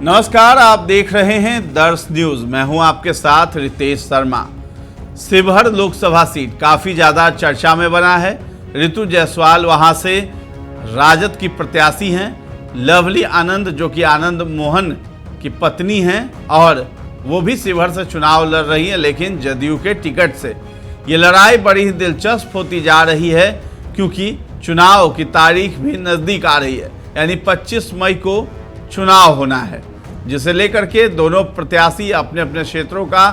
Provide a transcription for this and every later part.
नमस्कार, आप देख रहे हैं दर्श न्यूज। मैं हूं आपके साथ रितेश शर्मा। शिवहर लोकसभा सीट काफी ज्यादा चर्चा में बना है। ऋतु जायसवाल वहां से राजद की प्रत्याशी हैं। लवली आनंद जो कि आनंद मोहन की पत्नी हैं और वो भी शिवहर से चुनाव लड़ रही हैं, लेकिन जदयू के टिकट से। ये लड़ाई बड़ी ही दिलचस्प होती जा रही है क्योंकि चुनाव की तारीख भी नज़दीक आ रही है, यानी 25 मई को चुनाव होना है, जिसे लेकर के दोनों प्रत्याशी अपने अपने क्षेत्रों का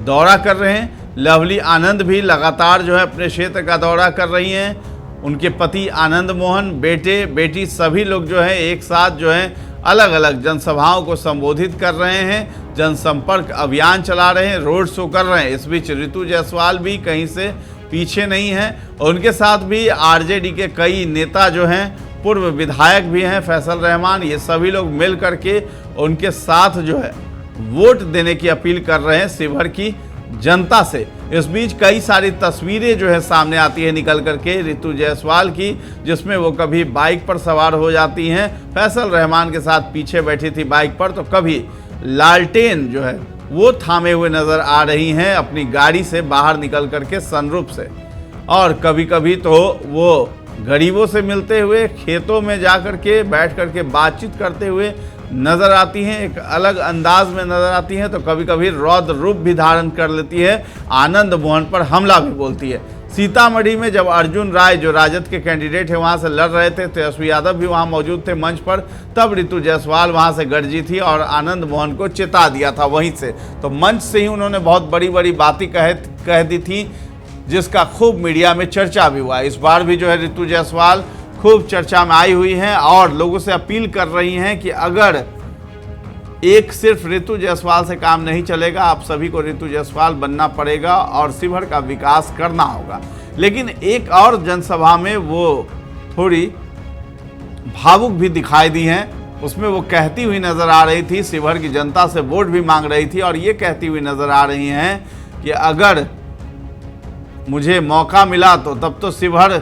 दौरा कर रहे हैं। लवली आनंद भी लगातार जो है अपने क्षेत्र का दौरा कर रही हैं। उनके पति आनंद मोहन, बेटे बेटी सभी लोग जो है एक साथ जो है अलग अलग जनसभाओं को संबोधित कर रहे हैं, जनसंपर्क अभियान चला रहे हैं, रोड शो कर रहे हैं। इस बीच ऋतु जायसवाल भी कहीं से पीछे नहीं है और उनके साथ भी आरजेडी के कई नेता जो हैं, पूर्व विधायक भी हैं, फैसल रहमान, ये सभी लोग मिल करके उनके साथ जो है वोट देने की अपील कर रहे हैं शिवहर की जनता से। इस बीच कई सारी तस्वीरें जो है सामने आती है निकल करके ऋतु जायसवाल की, जिसमें वो कभी बाइक पर सवार हो जाती हैं, फैसल रहमान के साथ पीछे बैठी थी बाइक पर, तो कभी लालटेन जो है वो थामे हुए नजर आ रही हैं अपनी गाड़ी से बाहर निकल करके सनरूफ से, और कभी कभी तो वो गरीबों से मिलते हुए, खेतों में जा कर के बैठ कर के बातचीत करते हुए नज़र आती हैं, एक अलग अंदाज में नज़र आती हैं, तो कभी कभी रौद्र रूप भी धारण कर लेती है, आनंद मोहन पर हमला भी बोलती है। सीतामढ़ी में जब अर्जुन राय जो राजद के कैंडिडेट है वहाँ से लड़ रहे थे, तेजस्वी यादव भी वहाँ मौजूद थे मंच पर, तब ऋतु जायसवाल वहाँ से गरजी थी और आनंद मोहन को चेता दिया था वहीं से। तो मंच से ही उन्होंने बहुत बड़ी बड़ी बातें कह दी थी, जिसका खूब मीडिया में चर्चा भी हुआ। इस बार भी जो है ऋतु जायसवाल खूब चर्चा में आई हुई हैं और लोगों से अपील कर रही हैं कि अगर एक सिर्फ ऋतु जायसवाल से काम नहीं चलेगा, आप सभी को ऋतु जायसवाल बनना पड़ेगा और शिवहर का विकास करना होगा। लेकिन एक और जनसभा में वो थोड़ी भावुक भी दिखाई दी हैं। उसमें वो कहती हुई नजर आ रही थी, शिवहर की जनता से वोट भी मांग रही थी और ये कहती हुई नजर आ रही हैं कि अगर मुझे मौका मिला तो तब तो शिवहर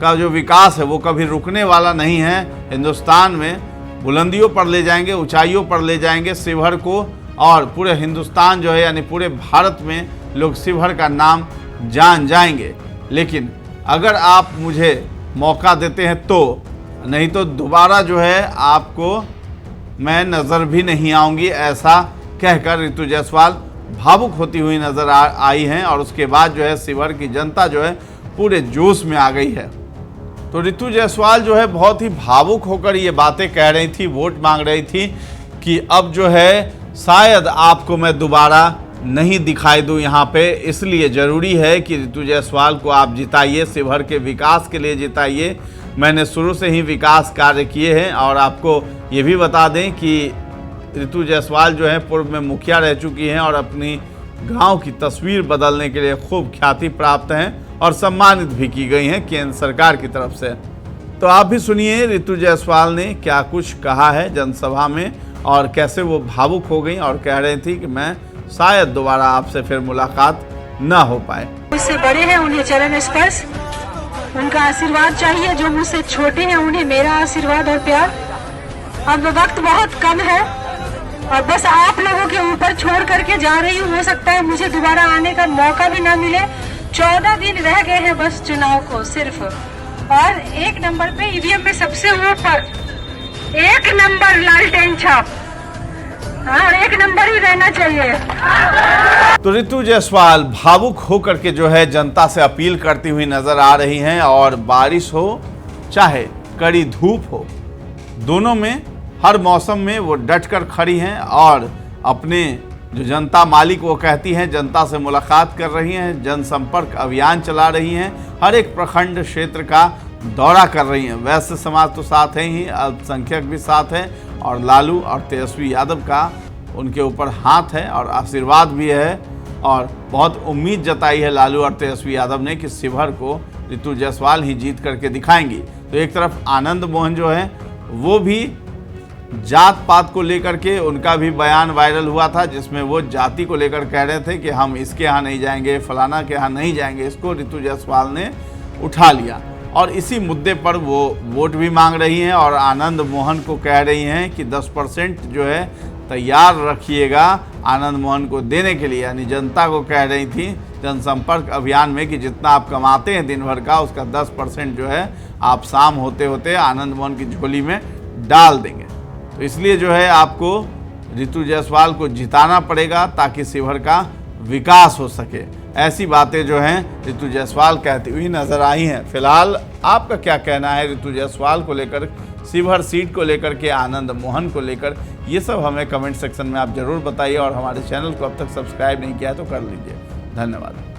का जो विकास है वो कभी रुकने वाला नहीं है। हिंदुस्तान में बुलंदियों पर ले जाएंगे, ऊंचाइयों पर ले जाएंगे शिवहर को, और पूरे हिंदुस्तान जो है यानी पूरे भारत में लोग शिवहर का नाम जान जाएंगे। लेकिन अगर आप मुझे मौका देते हैं तो, नहीं तो दोबारा जो है आपको मैं नज़र भी नहीं आऊँगी, ऐसा कहकर ऋतु जायसवाल भावुक होती हुई नज़र आई हैं। और उसके बाद जो है शिवहर की जनता जो है पूरे जोश में आ गई है। तो ऋतु जायसवाल जो है बहुत ही भावुक होकर ये बातें कह रही थी, वोट मांग रही थी कि अब जो है शायद आपको मैं दोबारा नहीं दिखाई दूँ यहाँ पे, इसलिए ज़रूरी है कि ऋतु जायसवाल को आप जिताइए, शिवहर के विकास के लिए जिताइए। मैंने शुरू से ही विकास कार्य किए हैं और आपको ये भी बता दें कि ऋतु जायसवाल जो है पूर्व में मुखिया रह चुकी हैं और अपनी गांव की तस्वीर बदलने के लिए खूब ख्याति प्राप्त हैं और सम्मानित भी की गई हैं केंद्र सरकार की तरफ से। तो आप भी सुनिए ऋतु जायसवाल ने क्या कुछ कहा है जनसभा में और कैसे वो भावुक हो गई और कह रही थी कि मैं शायद दोबारा आपसे फिर मुलाकात न हो पाए। मुझसे बड़े हैं उन्हें चरण स्पर्श, उनका आशीर्वाद चाहिए। जो मुझसे छोटे हैं उन्हें मेरा आशीर्वाद और प्यार। अब वक्त बहुत कम है और बस आप लोगों के ऊपर छोड़ करके जा रही हूँ। हो सकता है मुझे दोबारा आने का मौका भी ना मिले। 14 दिन रह गए हैं बस चुनाव को सिर्फ, और 1 नंबर पे ईवीएम में सबसे ऊपर 1 नंबर लालटेन छाप, और 1 नंबर ही रहना चाहिए। तो ऋतु जायसवाल भावुक होकर के जो है जनता से अपील करती हुई नजर आ रही हैं, और बारिश हो चाहे कड़ी धूप हो, दोनों में हर मौसम में वो डटकर खड़ी हैं और अपने जो जनता मालिक वो कहती हैं, जनता से मुलाकात कर रही हैं, जनसंपर्क अभियान चला रही हैं, हर एक प्रखंड क्षेत्र का दौरा कर रही हैं। वैश्य समाज तो साथ हैं ही, अल्पसंख्यक भी साथ हैं, और लालू और तेजस्वी यादव का उनके ऊपर हाथ है और आशीर्वाद भी है, और बहुत उम्मीद जताई है लालू और तेजस्वी यादव ने कि शिवहर को ऋतु जायसवाल ही जीत करके दिखाएंगी। तो एक तरफ आनंद मोहन जो है वो भी जात पात को लेकर के उनका भी बयान वायरल हुआ था, जिसमें वो जाति को लेकर कह रहे थे कि हम इसके यहाँ नहीं जाएंगे, फलाना के यहाँ नहीं जाएंगे। इसको ऋतु जायसवाल ने उठा लिया और इसी मुद्दे पर वो वोट भी मांग रही हैं और आनंद मोहन को कह रही हैं कि 10% जो है तैयार रखिएगा आनंद मोहन को देने के लिए। यानी जनता को कह रही थी जनसंपर्क अभियान में कि जितना आप कमाते हैं दिन भर का उसका 10% जो है आप शाम होते होते आनंद मोहन की झोली में डाल देंगे। तो इसलिए जो है आपको ऋतु जायसवाल को जिताना पड़ेगा ताकि शिवहर का विकास हो सके। ऐसी बातें जो हैं ऋतु जायसवाल कहती हुई नजर आई हैं। फिलहाल आपका क्या कहना है ऋतु जायसवाल को लेकर, शिवहर सीट को लेकर के, आनंद मोहन को लेकर, ये सब हमें कमेंट सेक्शन में आप जरूर बताइए और हमारे चैनल को अब तक सब्सक्राइब नहीं किया है तो कर लीजिए। धन्यवाद।